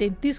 33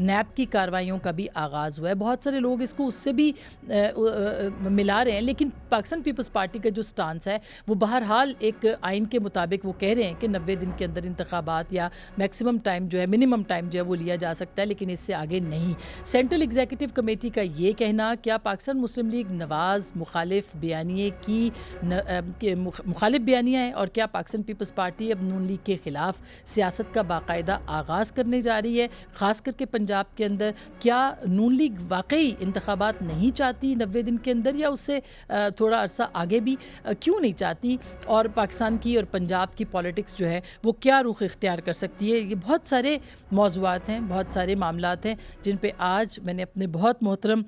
NAB کی کارروائیوں کا بھی آغاز ہوا ہے. بہت سارے لوگ اس کو اس سے بھی ملا رہے ہیں, لیکن پاکستان پیپلز پارٹی کا جو سٹانس ہے وہ بہرحال ایک آئین کے مطابق وہ کہہ رہے ہیں کہ 90 دن کے اندر انتخابات یا میکسیمم ٹائم جو ہے, منیمم ٹائم جو ہے وہ لیا جا سکتا ہے, لیکن اس سے آگے نہیں. سینٹرل ایگزیکٹو کمیٹی کا یہ کہنا, کیا پاکستان مسلم لیگ نواز مخالف بیانیے کی مخالف بیانیہ ہے, اور کیا پاکستان پیپلز پارٹی اب نون لیگ کے خلاف سیاست کا باقاعدہ آغاز کرنے جا رہی ہے, خاص کر کے پنجاب کے اندر؟ کیا نون لیگ واقعی انتخابات نہیں چاہتی 90 دن کے اندر, یا اس سے تھوڑا عرصہ آگے بھی کیوں نہیں چاہتی, اور پاکستان کی اور پنجاب کی پالیٹکس جو ہے وہ کیا رخ اختیار کر سکتی ہے؟ یہ بہت سارے موضوعات ہیں, بہت سارے معاملات ہیں جن پہ آج میں نے اپنے بہت محترم,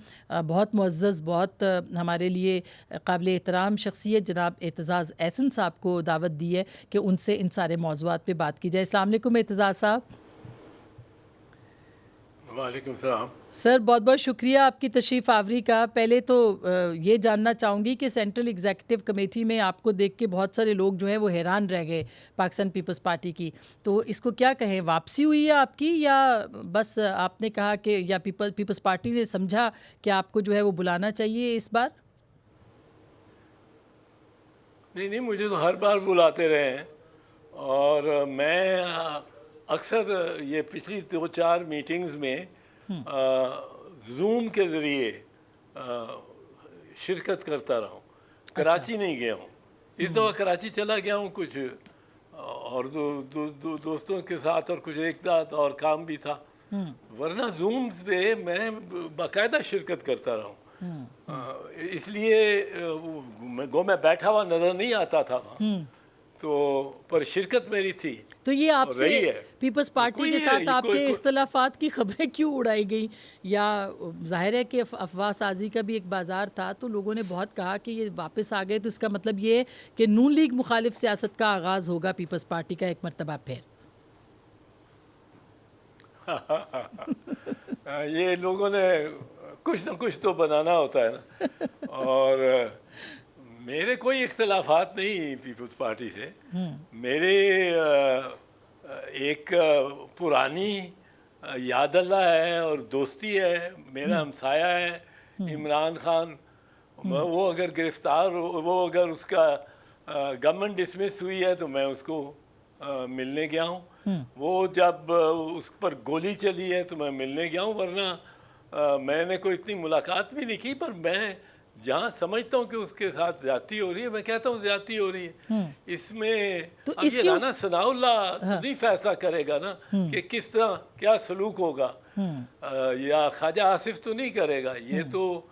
بہت معزز, بہت ہمارے لیے قابل احترام شخصیت جناب اعتزاز احسن صاحب کو دعوت دی ہے کہ ان سے ان سارے موضوعات پہ بات کی جائے. السلام علیکم اعتزاز صاحب. وعلیکم السلام سر, بہت بہت شکریہ آپ کی تشریف آوری کا. پہلے تو یہ جاننا چاہوں گی کہ سینٹرل ایگزیکٹو کمیٹی میں آپ کو دیکھ کے بہت سارے لوگ جو ہیں وہ حیران رہ گئے پاکستان پیپلز پارٹی کی, تو اس کو کیا کہیں, واپسی ہوئی ہے آپ کی, یا بس آپ نے کہا کہ یا پیپلز پارٹی نے سمجھا کہ آپ کو جو ہے وہ بلانا چاہیے اس بار؟ نہیں, مجھے تو ہر بار بلاتے رہے ہیں, اور میں اکثر یہ پچھلی 2-4 میٹنگز میں زوم کے ذریعے شرکت کرتا رہا ہوں. کراچی نہیں گیا ہوں, اس دفعہ کراچی چلا گیا ہوں کچھ اور دوستوں کے ساتھ, اور کچھ ایک ساتھ اور کام بھی تھا, ورنہ زوم پہ میں باقاعدہ شرکت کرتا رہا ہوں. اس لیے میں بیٹھا ہوا نظر نہیں آتا تھا وہاں, تو پر شرکت میری تھی. تو یہ آپ سے پیپلز پارٹی کے ساتھ آپ کے اختلافات کی خبریں کیوں اڑائی گئیں؟ یا ظاہر ہے کہ افواہ سازی کا بھی ایک بازار تھا, تو لوگوں نے بہت کہا کہ یہ واپس آ گئے, تو اس کا مطلب یہ ہے کہ نون لیگ مخالف سیاست کا آغاز ہوگا پیپلز پارٹی کا ایک مرتبہ پھر. یہ لوگوں نے کچھ نہ کچھ تو بنانا ہوتا ہے نا, اور میرے کوئی اختلافات نہیں پیپلز پارٹی سے. میرے ایک پرانی یاد اللہ ہے اور دوستی ہے, میرا ہمسایہ ہے عمران خان. وہ اگر گرفتار, وہ اگر اس کا گورنمنٹ ڈسمس ہوئی ہے تو میں اس کو ملنے گیا ہوں. وہ جب اس پر گولی چلی ہے تو میں ملنے گیا ہوں, ورنہ میں نے کوئی اتنی ملاقات بھی نہیں کی. پر میں جہاں سمجھتا ہوں کہ اس کے ساتھ زیادتی ہو رہی ہے, میں کہتا ہوں زیادتی ہو رہی ہے. اس میں اب یہ رانا ثناء اللہ نہیں فیصلہ کرے گا نا کہ کس طرح کیا سلوک ہوگا, یا خواجہ آصف تو نہیں کرے گا. یہ تو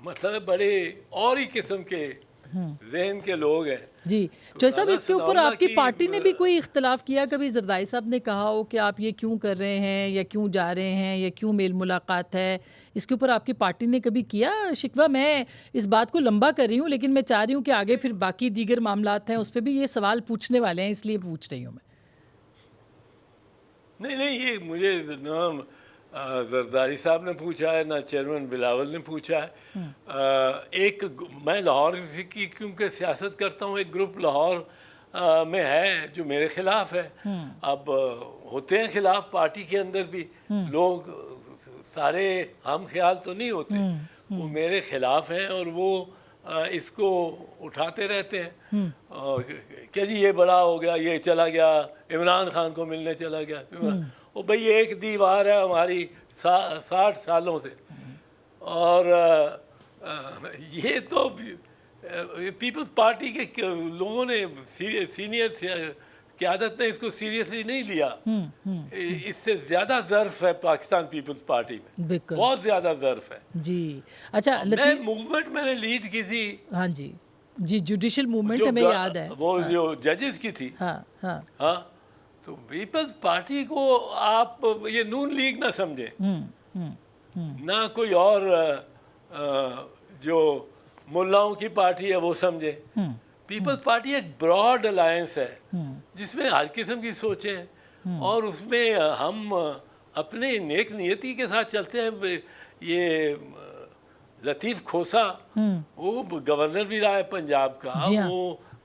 مطلب بڑے اور ہی قسم کے ذہن کے لوگ ہیں. جی چوہے صاحب, اس کے اوپر آپ کی پارٹی نے بھی کوئی اختلاف کیا کبھی؟ زردائی صاحب نے کہا ہو کہ آپ یہ کیوں کر رہے ہیں, یا کیوں جا رہے ہیں, یا کیوں میل ملاقات ہے, اس کے اوپر آپ کی پارٹی نے کبھی کیا شکوہ؟ میں اس بات کو لمبا کر رہی ہوں, لیکن میں چاہ رہی ہوں کہ آگے پھر باقی دیگر معاملات ہیں اس پہ بھی یہ سوال پوچھنے والے ہیں, اس لیے پوچھ رہی ہوں میں. نہیں, یہ مجھے زرداری صاحب نے پوچھا ہے, نہ چیئرمین بلاول نے پوچھا ہے. ایک میں لاہور کی کیونکہ سیاست کرتا ہوں, ایک گروپ لاہور میں ہے جو میرے خلاف ہے. اب ہوتے ہیں خلاف پارٹی کے اندر بھی لوگ, سارے ہم خیال تو نہیں ہوتے, وہ میرے خلاف ہیں اور وہ اس کو اٹھاتے رہتے ہیں کہ جی یہ بڑا ہو گیا, یہ چلا گیا, عمران خان کو ملنے چلا گیا. وہ بھئی ایک دیوار ہے ہماری 60 سالوں سے, اور یہ تو پیپلز پارٹی کے لوگوں نے, سینئر قیادت نے اس کو سیریسلی نہیں لیا. اس سے زیادہ ظرف ہے پاکستان پیپلز پارٹی میں, بہت زیادہ ظرف ہے. جی اچھا, میں موومنٹ میں نے لیڈ کی تھی. ہاں جی جوڈیشل موومنٹ ہمیں یاد ہے, وہ جو ججز کی تھی. ہاں, تو پیپلز پارٹی کو آپ یہ نون لیگ نہ سمجھیں, نہ کوئی اور جو ملاؤں کی پارٹی ہے وہ سمجھیں. پیپلز پارٹی ایک براڈ الائنس ہے جس میں ہر قسم کی سوچیں, اور اس میں ہم اپنے نیک نیتی کے ساتھ چلتے ہیں. یہ لطیف کھوسا وہ گورنر بھی رہا ہے پنجاب کا, وہ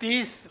30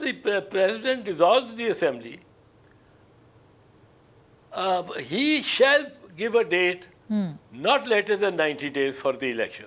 the president dissolves the assembly, he shall give a date not later than 90 days for the election.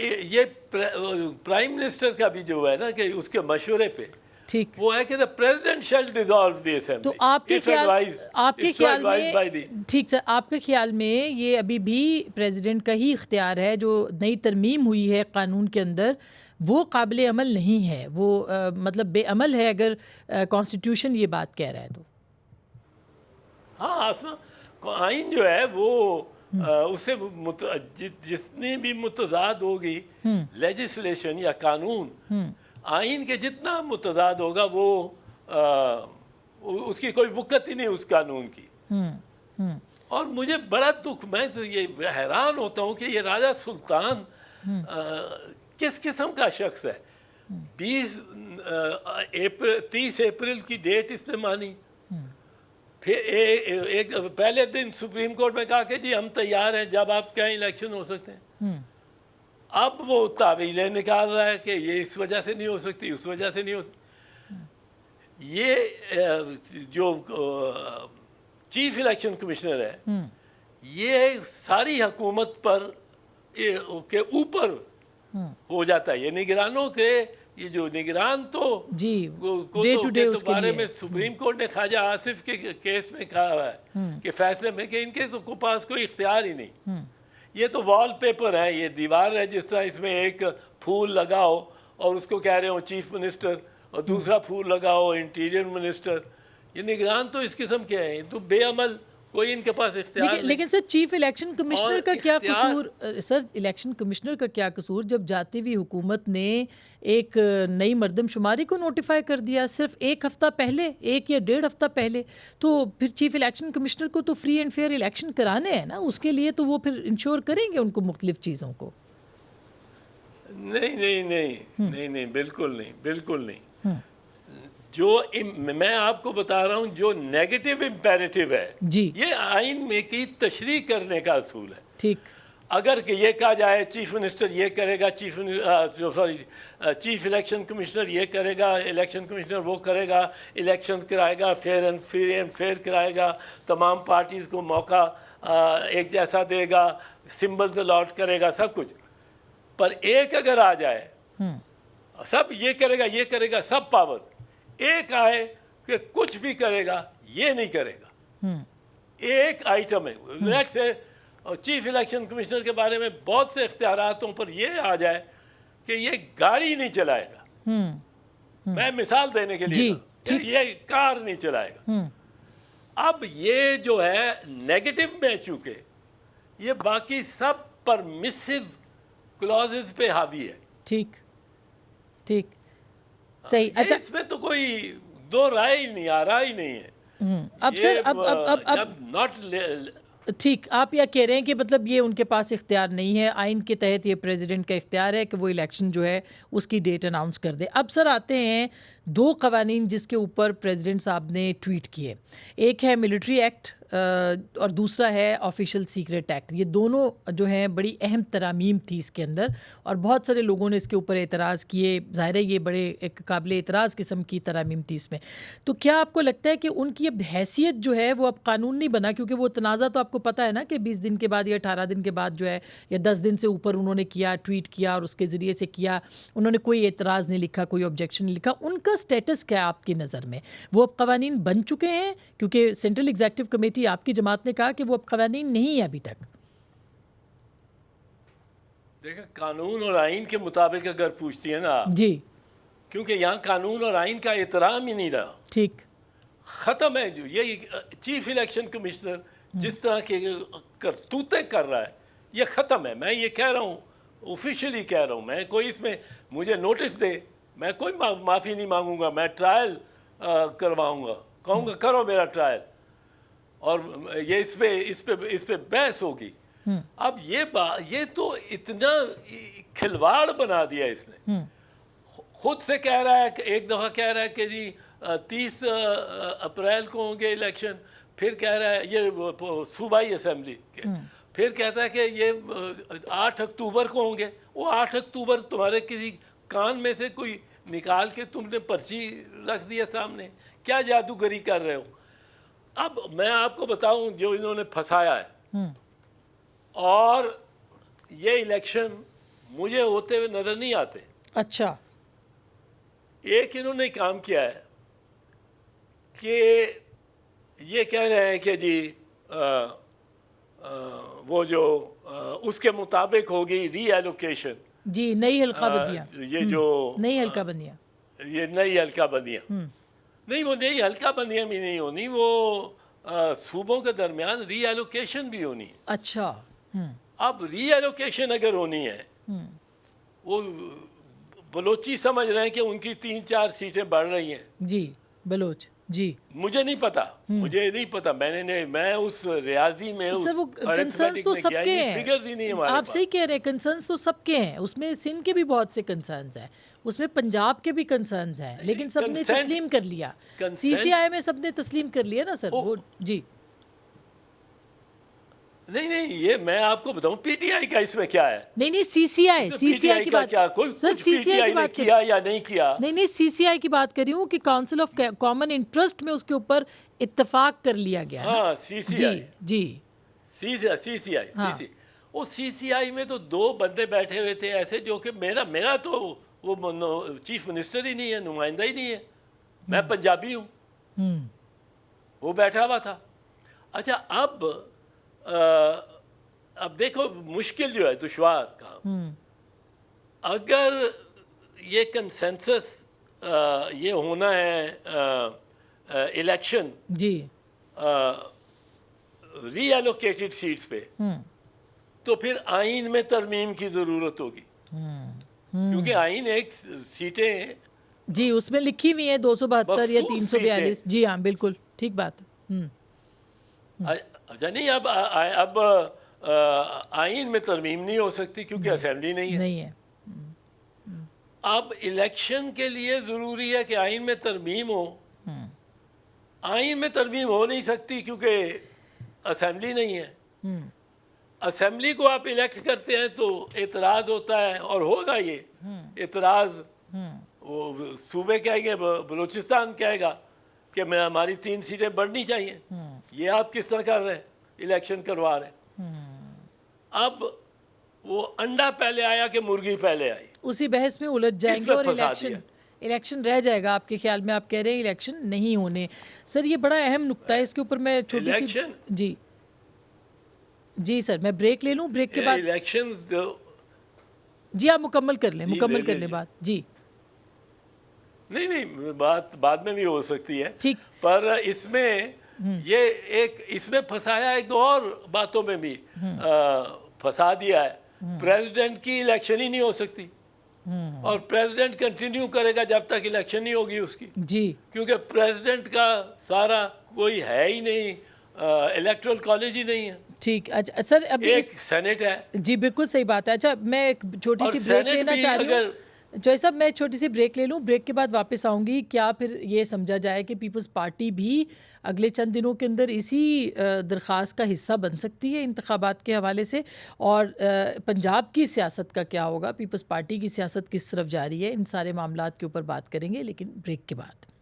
یہ پرائم منسٹر کا بھی جو ہے نا کہ اس کے مشورے پہ ٹھیک وہ ہے کہ the president shall dissolve the assembly. تو آپ کے خیال میں ٹھیک سر، آپ کے خیال میں یہ ابھی بھی پریزیڈنٹ کا ہی اختیار ہے، جو نئی ترمیم ہوئی ہے قانون کے اندر وہ قابل عمل نہیں ہے، وہ مطلب بے عمل ہے اگر کانسٹیٹیوشن یہ بات کہہ رہا ہے تو؟ ہاں آسما آئین جو ہے وہ اس سے جتنی بھی متضاد ہوگی لیجسلیشن یا قانون، آئین کے جتنا متضاد ہوگا وہ اس کی کوئی وقت ہی نہیں اس قانون کی. اور مجھے بڑا دکھ، میں تو یہ حیران ہوتا ہوں کہ یہ راجہ سلطان کس قسم کا شخص ہے. 30 اپریل کی ڈیٹ اس نے مانی، پھر پہلے دن سپریم کورٹ میں کہا کہ جی ہم تیار ہیں، جب آپ کہیں الیکشن ہو سکتے ہیں. اب وہ تعویلیں نکال رہا ہے کہ یہ اس وجہ سے نہیں ہو سکتی، اس وجہ سے نہیں ہو سکتی. یہ جو چیف الیکشن کمشنر ہے یہ ساری حکومت پر کے اوپر ہو جاتا ہے. یہ نگرانوں کے یہ جو نگران تو جی ڈے ٹو ڈے اس بارے میں سپریم کورٹ نے خواجہ آصف کے کیس میں کہا ہوا ہے کہ فیصلے میں کہ ان کے تو پاس کوئی اختیار ہی نہیں. یہ تو وال پیپر ہے، یہ دیوار ہے، جس طرح اس میں ایک پھول لگاؤ اور اس کو کہہ رہے ہو چیف منسٹر، اور دوسرا پھول لگاؤ انٹیریئر منسٹر. یہ نگران تو اس قسم کے ہیں، تو بے عمل، کوئی ان کے پاس اختیار نہیں. لیکن سر چیف الیکشن کمشنر کا کیا قصور؟ سر الیکشن کمشنر کا کیا قصور جب جاتی ہوئی حکومت نے ایک نئی مردم شماری کو نوٹیفائی کر دیا صرف 1 ہفتہ پہلے، 1 یا 1.5 ہفتہ پہلے، تو پھر چیف الیکشن کمشنر کو تو فری اینڈ فیئر الیکشن کرانے ہیں نا، اس کے لیے تو وہ پھر انشور کریں گے ان کو مختلف چیزوں کو. نہیں بالکل نہیں، بالکل نہیں. جو میں آپ کو بتا رہا ہوں جو نیگیٹو امپیریٹو ہے جی یہ آئین میں کی تشریح کرنے کا اصول ہے. ٹھیک، اگر کہ یہ کہا جائے چیف منسٹر یہ کرے گا، چیف الیکشن کمشنر یہ کرے گا، الیکشن کمشنر وہ کرے گا، الیکشن کرائے گا، فیئر کرائے گا، تمام پارٹیز کو موقع ایک جیسا دے گا، سمبلز الاٹ کرے گا، سب کچھ. پر ایک اگر آ جائے سب یہ کرے گا سب پاور، ایک آئے کہ کچھ بھی کرے گا یہ نہیں کرے گا، ایک آئٹم ہے. Let's say chief election commissioner کے بارے میں بہت سے اختیاراتوں پر یہ آ جائے کہ یہ گاڑی نہیں چلائے گا. میں مثال دینے کے لیے یہ کار نہیں چلائے گا. اب یہ جو ہے نیگیٹو میں چونکہ یہ باقی سب پرمیسو کلازز پہ حاوی ہے. ٹھیک صحیح. اچھا اس میں تو کوئی دو رائے ہی نہیں، آ رہا ہی نہیں ہے. اب سر اب ٹھیک آپ یہ کہہ رہے ہیں کہ مطلب یہ ان کے پاس اختیار نہیں ہے، آئین کے تحت یہ پریزیڈنٹ کا اختیار ہے کہ وہ الیکشن جو ہے اس کی ڈیٹ اناؤنس کر دے. اب سر آتے ہیں 2 قوانین جس کے اوپر پریزیڈنٹ صاحب نے ٹویٹ کیے. ایک ہے ملٹری ایکٹ اور دوسرا ہے آفیشیل سیکریٹ ایکٹ. یہ دونوں جو ہیں بڑی اہم ترامیم تھی اس کے اندر، اور بہت سارے لوگوں نے اس کے اوپر اعتراض کیے. ظاہر ہے یہ بڑے ایک قابل اعتراض قسم کی ترامیم تھی اس میں. تو کیا آپ کو لگتا ہے کہ ان کی اب حیثیت جو ہے وہ اب قانون نہیں بنا؟ کیونکہ وہ تنازع تو آپ کو پتہ ہے نا کہ 20 دن کے بعد یا 18 دن کے بعد جو ہے یا 10 دن سے اوپر انہوں نے کیا، ٹویٹ کیا اور اس کے ذریعے سے کیا، انہوں نے کوئی اعتراض نہیں لکھا، کوئی آبجیکشن نہیں لکھا. ان کا سٹیٹس کیا ہے آپ کی نظر میں؟ وہ اب قوانین بن چکے ہیں؟ کیونکہ سینٹرل ایگزیکٹو کمیٹی آپ کی جماعت نے کہا کہ وہ اب قوانین نہیں ہے ابھی تک. دیکھیں قانون اور آئین کے مطابق اگر پوچھتی ہے نا جی، کیونکہ یہاں قانون اور آئین کا احترام ہی نہیں رہا. ٹھیک ختم ہے. جو یہ چیف الیکشن کمشنر جس طرح کے کرتوتیں کر رہا ہے یہ ختم ہے. میں یہ کہہ رہا ہوں، آفیشلی کہہ رہا ہوں، میں کوئی اس میں مجھے نوٹس دے میں کوئی معافی نہیں مانگوں گا. میں ٹرائل کرواؤں گا، کہوں گا کرو میرا ٹرائل، اور یہ اس پہ بحث ہوگی. اب یہ تو اتنا کھلواڑ بنا دیا اس نے. خود سے کہہ رہا ہے کہ ایک دفعہ کہہ رہا ہے کہ جی 30 اپریل کو ہوں گے الیکشن، پھر کہہ رہا ہے یہ صوبائی اسمبلی کے، پھر کہتا ہے کہ یہ 8 اکتوبر کو ہوں گے. وہ 8 اکتوبر تمہارے کسی کان میں سے کوئی نکال کے تم نے پرچی رکھ دیا سامنے؟ کیا جادوگری کر رہے ہو؟ اب میں آپ کو بتاؤں جو انہوں نے پھنسایا ہے، اور یہ الیکشن مجھے ہوتے ہوئے نظر نہیں آتے. اچھا. ایک انہوں نے کام کیا ہے کہ یہ کہہ رہے ہیں کہ جی وہ جو اس کے مطابق ہوگی ری ایلوکیشن. جی نئی حلقہ بندیاں. یہ جو نئی حلقہ بندیاں. یہ نئی حلقہ بندیاں نہیں، وہ نئی حلقہ بندیاں بھی نہیں ہونی، وہ صوبوں کے درمیان ری ایلوکیشن بھی ہونی ہے. اچھا. اب ری ایلوکیشن اگر ہونی ہے، وہ بلوچی سمجھ رہے ہیں کہ ان کی 3-4 سیٹیں بڑھ رہی ہیں. جی بلوچ. جی مجھے نہیں پتا، میں اس ریاضی میں سر وہ کنسرنس تو سب کے ہیں. فگر ہی نہیں ہمارے آپ پاس. صحیح کہہ رہے ہیں، کنسرنس تو سب کے ہیں. اس میں سندھ کے بھی بہت سے کنسرنس ہیں، اس میں پنجاب کے بھی کنسرنس ہیں، لیکن سب نے تسلیم کر لیا. سی سی آئی میں سب نے تسلیم کر لیا نا سر وہ. جی نہیں یہ میں آپ کو بتاؤں پی ٹی آئی کا اس میں کیا ہے. نہیں سی سی آئی کی بات سر، سی سی آئی کی بات کیا یا نہیں کیا. نہیں سی سی آئی کی بات کر رہی ہوں کہ کاؤنسل آف کامن انٹرسٹ میں اس کے اوپر اتفاق کر لیا گیا. ہاں سی سی آئی. جی سی سی آئی میں تو 2 بندے بیٹھے ہوئے تھے ایسے جو کہ میرا تو وہ چیف منسٹر ہی نہیں ہے، نمائندہ ہی نہیں ہے، میں پنجابی ہوں. وہ بیٹھا ہوا تھا. اچھا اب دیکھو مشکل جو ہے، دشوار کام. اگر یہ کنسنسس یہ ہونا ہے الیکشن جی ری ایلوکیٹڈ سیٹس پہ، تو پھر آئین میں ترمیم کی ضرورت ہوگی. کیونکہ آئین ایک سیٹیں جی اس میں لکھی ہوئی ہیں 272 یا 342. جی ہاں بالکل ٹھیک بات. اچھا نہیں، اب آئین میں ترمیم نہیں ہو سکتی کیونکہ اسمبلی نہیں ہے. اب الیکشن کے لیے ضروری ہے کہ آئین میں ترمیم ہو. آئین میں ترمیم ہو نہیں سکتی کیونکہ اسمبلی نہیں ہے. اسمبلی کو آپ الیکٹ کرتے ہیں تو اعتراض ہوتا ہے، اور ہوگا یہ اعتراض. وہ صوبے کہیں گے، بلوچستان کہے گا کہ ہماری 3 سیٹیں بڑھنی چاہیے. یہ آپ کس طرح کر رہے ہیں، الیکشن کروا رہے ہیں. اب وہ انڈا پہلے آیا کہ مرغی پہلے آئی، اسی بحث میں الجھ جائیں گے اور الیکشن رہ جائے گا. آپ کے خیال میں آپ کہہ رہے ہیں الیکشن نہیں ہونے. سر یہ بڑا اہم نقطہ ہے، اس کے اوپر میں چھوٹی سی جی سر میں بریک لے لوں، بریک کے بعد الیکشن جی آپ مکمل کر لیں بات. جی نہیں بات بعد میں بھی ہو سکتی ہے. ٹھیک. پر اس میں یہ اس میں پھنسایا ایک 2 اور باتوں میں بھی پھنسا دیا ہے. پریزیڈنٹ کی الیکشن ہی نہیں ہو سکتی، اور پریزیڈنٹ کنٹینیو کرے گا جب تک الیکشن نہیں ہوگی اس کی. جی کیونکہ پریزیڈنٹ کا سارا کوئی ہے ہی نہیں، الیکٹرل کالج ہی نہیں ہے. ٹھیک. اچھا سر ابھی ایک سینٹ ہے. جی بالکل صحیح بات ہے. اچھا میں ایک چھوٹی سی بریک لینا چاہ رہی ہوں. جوئی صاحب میں چھوٹی سی بریک لے لوں، بریک کے بعد واپس آؤں گی. کیا پھر یہ سمجھا جائے کہ پیپلز پارٹی بھی اگلے چند دنوں کے اندر اسی درخواست کا حصہ بن سکتی ہے انتخابات کے حوالے سے؟ اور پنجاب کی سیاست کا کیا ہوگا، پیپلز پارٹی کی سیاست کس طرف جاری ہے؟ ان سارے معاملات کے اوپر بات کریں گے، لیکن بریک کے بعد.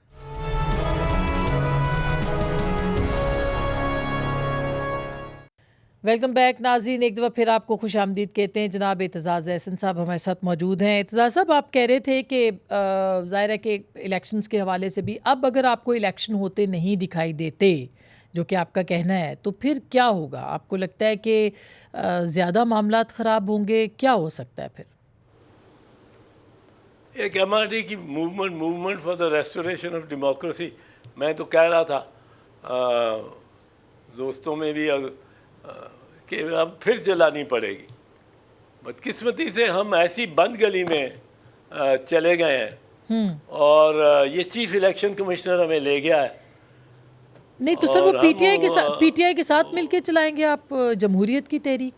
ویلکم بیک ناظرین، ایک دفعہ پھر آپ کو خوش آمدید کہتے ہیں. جناب اعتزاز احسن صاحب ہمارے ساتھ موجود ہیں. اعتزاز صاحب آپ کہہ رہے تھے کہ ظاہر ہے کہ الیکشنز کے حوالے سے بھی اب اگر آپ کو الیکشن ہوتے نہیں دکھائی دیتے، جو کہ آپ کا کہنا ہے، تو پھر کیا ہوگا؟ آپ کو لگتا ہے کہ زیادہ معاملات خراب ہوں گے؟ کیا ہو سکتا ہے پھر؟ ایک ایم آر ڈی کی movement for the restoration of democracy, میں تو کہہ رہا تھا دوستوں میں بھی کہ اب پھر جلانی پڑے گی. بدقسمتی سے ہم ایسی بند گلی میں چلے گئے ہیں، اور یہ چیف الیکشن کمشنر ہمیں لے گیا ہے. نہیں تو سر وہ پی ٹی آئی کے ساتھ مل کے چلائیں گے آپ جمہوریت کی تحریک؟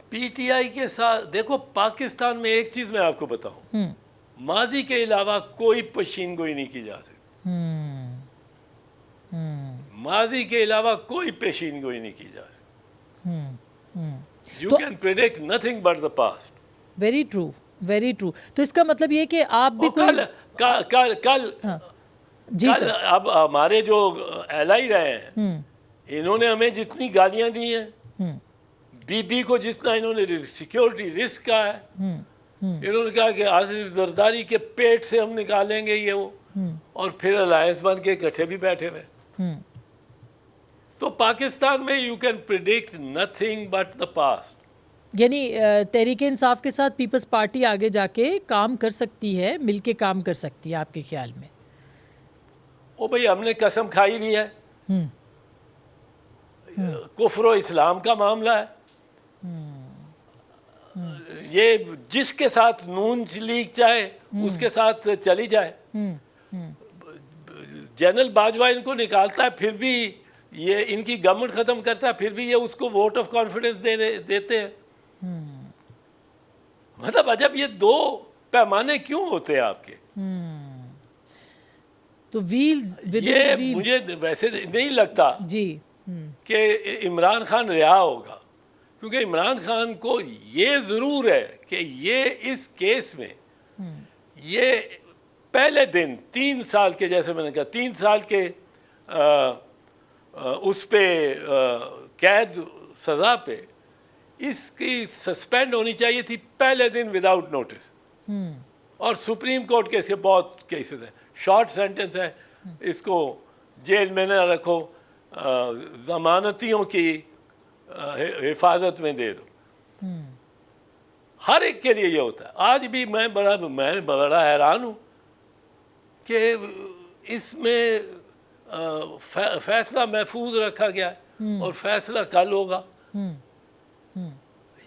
پی ٹی آئی کے ساتھ دیکھو، پاکستان میں ایک چیز میں آپ کو بتاؤں، ماضی کے علاوہ کوئی پشین گوئی نہیں کی جا سکتی. ماضی کے علاوہ کوئی پیشین گوئی نہیں کی جا سکتی. You can predict nothing but the past. Very true, very true. تو اس کا مطلب یہ کہ آپ بھی کل اب ہمارے جو ایلائی رہے ہیں، انہوں نے ہمیں جتنی گالیاں دی ہیں بی بی کو جتنا انہوں نے سیکیورٹی رسک کا ہے، انہوں نے کہا کہ آصف زرداری کے پیٹ سے ہم نکالیں گے یہ وہ، اور پھر الائنس بن کے اکٹھے بھی بیٹھے ہوئے. تو پاکستان میں you can predict nothing but the past. یعنی تحریک انصاف کے ساتھ پیپلز پارٹی آگے جا کے کام کر سکتی ہے، مل کے کام کر سکتی ہے آپ کے خیال میں؟ او بھئی ہم نے قسم کھائی بھی ہے. کفر و اسلام کا معاملہ ہے. یہ جس کے ساتھ نون لیگ چاہے اس کے ساتھ چلی جائے. جنرل باجوہ ان کو نکالتا ہے، پھر بھی یہ ان کی گورنمنٹ ختم کرتا ہے، پھر بھی یہ اس کو ووٹ آف کانفیڈنس دیتے ہیں. مطلب عجب یہ دو پیمانے کیوں ہوتے ہیں آپ کے؟ تو ویلز یہ مجھے ویسے نہیں لگتا جی کہ عمران خان رہا ہوگا، کیونکہ عمران خان کو یہ ضرور ہے کہ یہ اس کیس میں یہ پہلے دن 3 سال کے، جیسے میں نے کہا 3 سال کے اس پہ قید سزا پہ اس کی سسپینڈ ہونی چاہیے تھی پہلے دن وداؤٹ نوٹس. اور سپریم کورٹ کے اسے بہت کیسز ہیں، شارٹ سینٹنس ہے، اس کو جیل میں نہ رکھو، ضمانتیوں کی حفاظت میں دے دو. ہر ایک کے لیے یہ ہوتا ہے. آج بھی میں بڑا حیران ہوں کہ اس میں فیصلہ محفوظ رکھا گیا ہے اور فیصلہ کل ہوگا.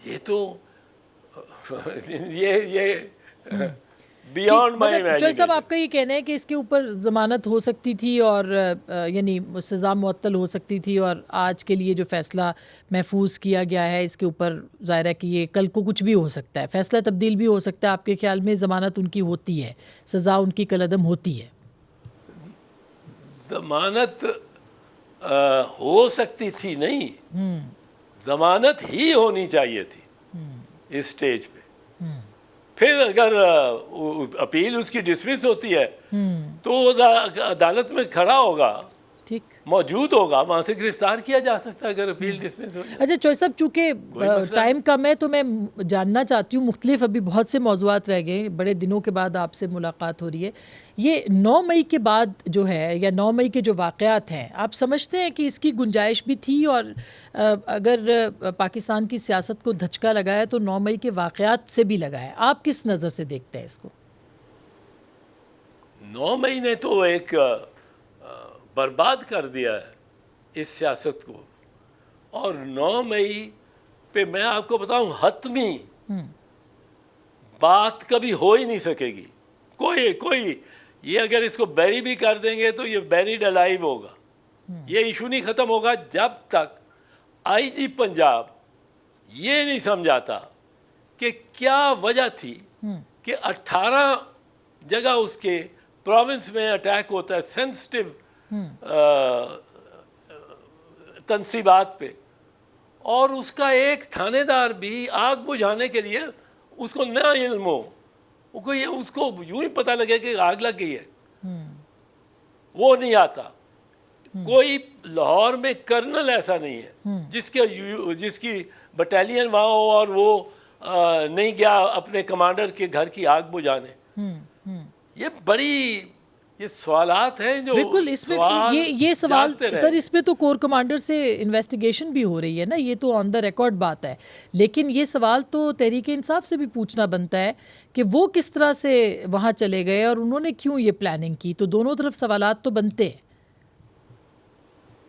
یہ تو یہ بیانڈ مائی امیجنیشن. چوہدری صاحب آپ کا یہ کہنا ہے کہ اس کے اوپر ضمانت ہو سکتی تھی اور یعنی سزا معطل ہو سکتی تھی، اور آج کے لیے جو فیصلہ محفوظ کیا گیا ہے اس کے اوپر ظاہر ہے کہ یہ کل کو کچھ بھی ہو سکتا ہے، فیصلہ تبدیل بھی ہو سکتا ہے. آپ کے خیال میں ضمانت ان کی ہوتی ہے، سزا ان کی کالعدم ہوتی ہے؟ ضمانت ہو سکتی تھی نہیں، ضمانت ہی ہونی چاہیے تھی اس سٹیج پہ. پھر اگر اپیل اس کی ڈسمس ہوتی ہے تو وہ عدالت میں کھڑا ہوگا، ٹھیک موجود ہوگا، وہاں سے گرفتار کیا جا سکتا ہے اگر اپیل ڈسمس ہو جائے. اچھا چوہدری صاحب، چونکہ ٹائم کم ہے تو میں جاننا چاہتی ہوں، مختلف ابھی بہت سے موضوعات رہ گئے، بڑے دنوں کے بعد آپ سے ملاقات ہو رہی ہے. یہ 9 مئی کے بعد جو ہے، یا 9 مئی کے جو واقعات ہیں، آپ سمجھتے ہیں کہ اس کی گنجائش بھی تھی؟ اور اگر پاکستان کی سیاست کو دھچکا لگا ہے تو 9 مئی کے واقعات سے بھی لگا ہے، آپ کس نظر سے دیکھتے ہیں اس کو؟ 9 مئی نے تو ایک برباد کر دیا ہے اس سیاست کو. اور 9 مئی پہ میں آپ کو بتاؤں، حتمی بات کبھی ہو ہی نہیں سکے گی. کوئی یہ اگر اس کو بیری بھی کر دیں گے تو یہ بیریڈ الائیو ہوگا. یہ ایشو نہیں ختم ہوگا جب تک آئی جی پنجاب یہ نہیں سمجھاتا کہ کیا وجہ تھی کہ 18 جگہ اس کے پروونس میں اٹیک ہوتا ہے سینسٹیو تنصیبات پہ، اور اس کا ایک تھانے دار بھی آگ بجھانے کے لیے اس کو نہ علم ہو، اس کو یوں ہی پتہ لگے کہ آگ لگ گئی ہے، وہ نہیں آتا. کوئی لاہور میں کرنل ایسا نہیں ہے جس کی بٹالین وہاں ہو اور وہ نہیں گیا اپنے کمانڈر کے گھر کی آگ بجھانے. یہ سوالات ہیں جو بالکل اس میں یہ سوال سر، اس پہ تو کور کمانڈر سے انویسٹیگیشن بھی ہو رہی ہے نا، یہ تو آن دا ریکارڈ بات ہے. لیکن یہ سوال تو تحریک انصاف سے بھی پوچھنا بنتا ہے کہ وہ کس طرح سے وہاں چلے گئے اور انہوں نے کیوں یہ پلاننگ کی. تو دونوں طرف سوالات تو بنتے ہیں.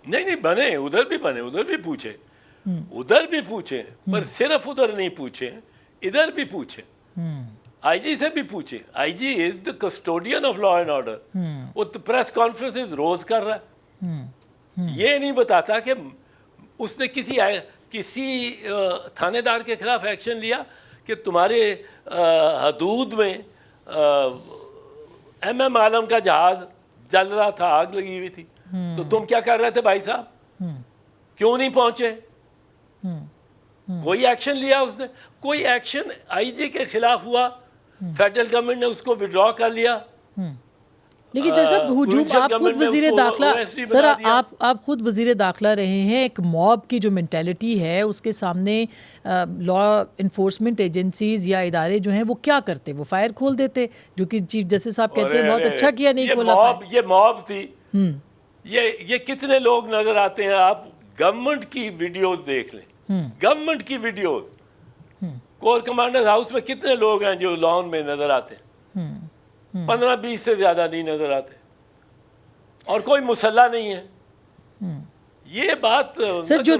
نہیں بنے، ادھر بھی پوچھیں پر صرف ادھر نہیں پوچھیں، ادھر بھی پوچھیں، آئی جی سے بھی پوچھیں. I G is the custodian of law and order. وہ پریس کانفرنس روز کر رہا ہے، یہ نہیں بتاتا کہ اس نے کسی تھانے دار کے خلاف ایکشن لیا کہ تمہارے حدود میں ایم عالم کا جہاز جل رہا تھا، آگ لگی ہوئی تھی، تو تم کیا کر رہے تھے بھائی صاحب؟ کیوں نہیں پہنچے؟ کوئی ایکشن لیا اس نے؟ کوئی ایکشن آئی جی کے خلاف ہوا؟ فیڈرل گورنمنٹ نے اس کو وڈرا کر لیا. لیکن جیسا ہجوم آپ خود وزیر داخلہ سر آپ خود وزیر داخلہ رہے ہیں، ایک موب کی جو مینٹیلٹی ہے اس کے سامنے لا انفورسمنٹ ایجنسیز یا ادارے جو ہیں وہ کیا کرتے؟ وہ فائر کھول دیتے، جو کہ چیف جسٹس صاحب کہتے ہیں بہت اچھا کیا نہیں کھولا فائر. یہ موب تھی. یہ کتنے لوگ نظر آتے ہیں، آپ گورنمنٹ کی ویڈیوز دیکھ لیں، گورنمنٹ کی ویڈیوز. کور کمانڈر ہاؤس میں کتنے لوگ ہیں جو لان میں نظر آتے ہیں؟ 15-20 سے زیادہ نہیں نظر آتے، اور کوئی مسلح نہیں ہے. یہ بات سر جو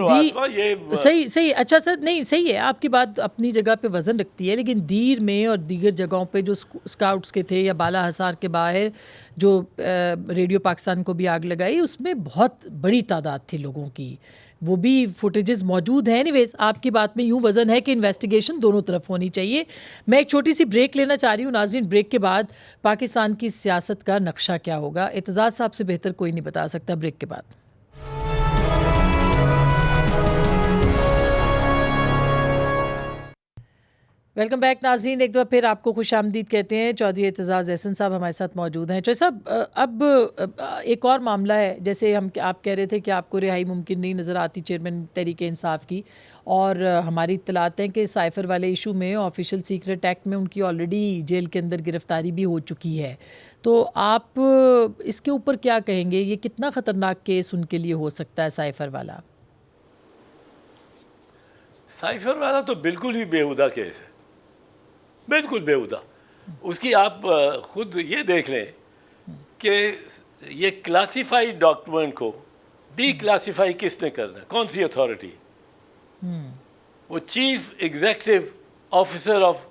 صحیح اچھا سر نہیں صحیح ہے، آپ کی بات اپنی جگہ پہ وزن رکھتی ہے، لیکن دیر میں اور دیگر جگہوں پہ جو اسکاؤٹس کے تھے یا بالا حصار کے باہر جو ریڈیو پاکستان کو بھی آگ لگائی، اس میں بہت بڑی تعداد تھی لوگوں کی، وہ بھی فوٹیجز موجود ہیں. اینیویز آپ کی بات میں یوں وزن ہے کہ انویسٹیگیشن دونوں طرف ہونی چاہیے. میں ایک چھوٹی سی بریک لینا چاہ رہی ہوں ناظرین. بریک کے بعد پاکستان کی سیاست کا نقشہ کیا ہوگا، اعتزاز صاحب سے بہتر کوئی نہیں بتا سکتا. بریک کے بعد ویلکم بیک ناظرین. ایک دفعہ پھر آپ کو خوش آمدید کہتے ہیں. چودھری اعتزاز احسن صاحب ہمارے ساتھ موجود ہیں. چودھری صاحب اب ایک اور معاملہ ہے، جیسے آپ کہہ رہے تھے کہ آپ کو رہائی ممکن نہیں نظر آتی چیئرمین تحریک انصاف کی، اور ہماری اطلاعات ہیں کہ سائفر والے ایشو میں آفیشیل سیکرٹ ایکٹ میں ان کی آلریڈی جیل کے اندر گرفتاری بھی ہو چکی ہے. تو آپ اس کے اوپر کیا کہیں گے؟ یہ کتنا خطرناک کیس ان کے لیے ہو سکتا ہے سائفر والا؟ سائفر والا تو بالکل ہی بیہودہ کیس ہے، بالکل بیہودہ. اس کی آپ خود یہ دیکھ لیں کہ یہ کلاسیفائیڈ ڈاکومنٹ کو ڈی کلاسیفائی کس نے کرنا ہے، کون سی اتھارٹی؟ وہ chief executive officer of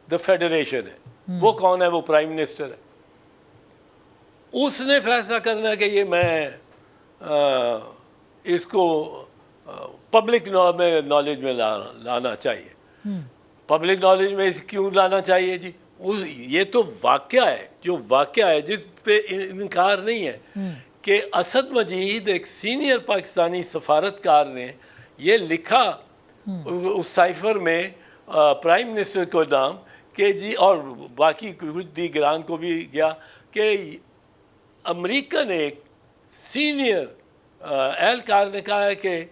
the federation ہے. وہ کون ہے؟ وہ پرائم منسٹر ہے. اس نے فیصلہ کرنا ہے کہ یہ میں اس کو پبلک نالج میں لانا چاہیے. پبلک نالج میں کیوں لانا چاہیے جی؟ یہ تو واقعہ ہے، جو واقعہ ہے جس پہ انکار نہیں ہے کہ اسد مجید ایک سینئر پاکستانی سفارتکار نے یہ لکھا اس سائفر میں پرائم منسٹر کو نام کہ جی، اور باقی کچھ دیگران کو بھی گیا کہ امریکن ایک سینئر اہلکار نے کہا ہے کہ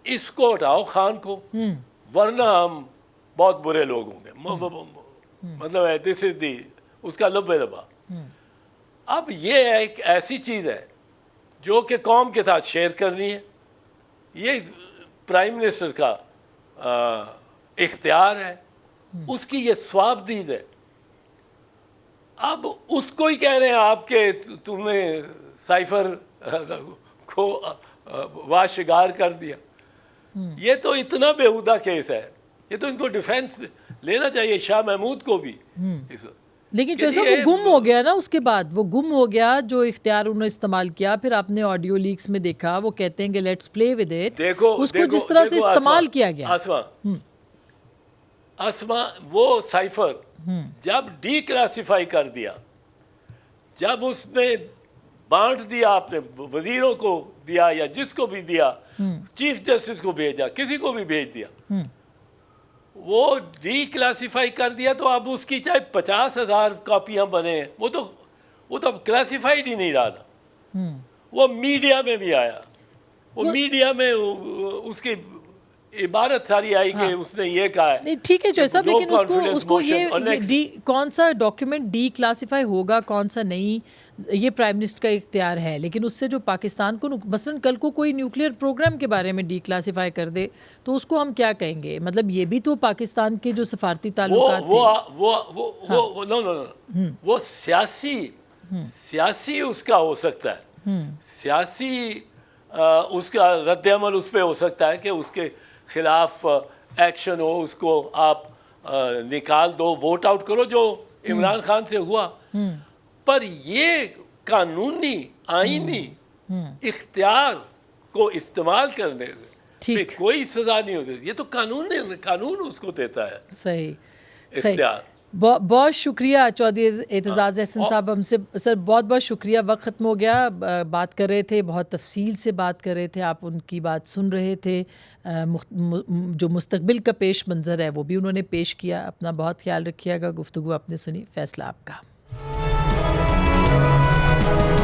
اس کو ہٹاؤ خان کو، ورنہ ہم بہت برے لوگ ہوں گے. مطلب ہے دس از دی اس کا لبے لبا. اب یہ ایک ایسی چیز ہے جو کہ قوم کے ساتھ شیئر کرنی ہے. یہ پرائم منسٹر کا اختیار ہے، اس کی یہ ثوابدید ہے. اب اس کو ہی کہہ رہے ہیں آپ کہ تم نے سائفر کو واشگار کر دیا. یہ تو اتنا بیہودہ کیس ہے، یہ تو ان کو ڈیفینس لینا چاہیے، شاہ محمود کو بھی. لیکن جیسا وہ گم ہو گیا نا، اس کے بعد وہ گم ہو گیا جو اختیار انہوں نے استعمال کیا. پھر آپ نے آڈیو لیکس میں دیکھا، وہ کہتے ہیں کہ لیٹس پلے ود اٹ. اس کو جس طرح سے استعمال کیا گیا، اسما وہ سائفر جب ڈی کلاسیفائی کر دیا، جب اس نے بانٹ دیا، آپ نے وزیروں کو دیا یا جس کو بھی دیا، چیف جسٹس کو بھیجا، کسی کو بھی بھیج دیا، وہ ڈی کلاسیفائی کر دیا. تو اب اس کی چاہے 50,000 کاپیاں بنے، وہ تو اب کلاسیفائڈ ہی نہیں رہا. وہ میڈیا میں بھی آیا، وہ میڈیا میں اس کی عبارت ساری آئی کہ اس نے یہ کہا ہے. نہیں ٹھیک ہے جو صاحب، لیکن اس کو یہ کون سا ڈاکیومنٹ ڈی کلاسیفائی ہوگا کون سا نہیں، یہ پرائم منسٹر کا اختیار ہے. لیکن اس سے جو پاکستان کو مثلاً کل کو کوئی نیوکلیئر پروگرام کے بارے میں ڈی کلاسیفائی کر دے تو اس کو ہم کیا کہیں گے؟ مطلب یہ بھی تو پاکستان کے جو سفارتی تعلقات وہ سیاسی اس کا ہو سکتا ہے، سیاسی اس کا رد عمل اس پہ ہو سکتا ہے کہ اس کے خلاف ایکشن ہو، اس کو آپ نکال دو، ووٹ آؤٹ کرو جو عمران خان سے ہوا. پر یہ قانونی آئینی اختیار کو استعمال کرنے میں کوئی سزا نہیں ہوتی. یہ تو قانون اس کو دیتا ہے صحیح اختیار. بہت شکریہ چودھری اعتزاز احسن صاحب، ہم سے سر بہت شکریہ. وقت ختم ہو گیا، بات کر رہے تھے، بہت تفصیل سے بات کر رہے تھے، آپ ان کی بات سن رہے تھے. جو مستقبل کا پیش منظر ہے وہ بھی انہوں نے پیش کیا. اپنا بہت خیال رکھیے گا. گفتگو آپ نے سنی، فیصلہ آپ کا. ہے.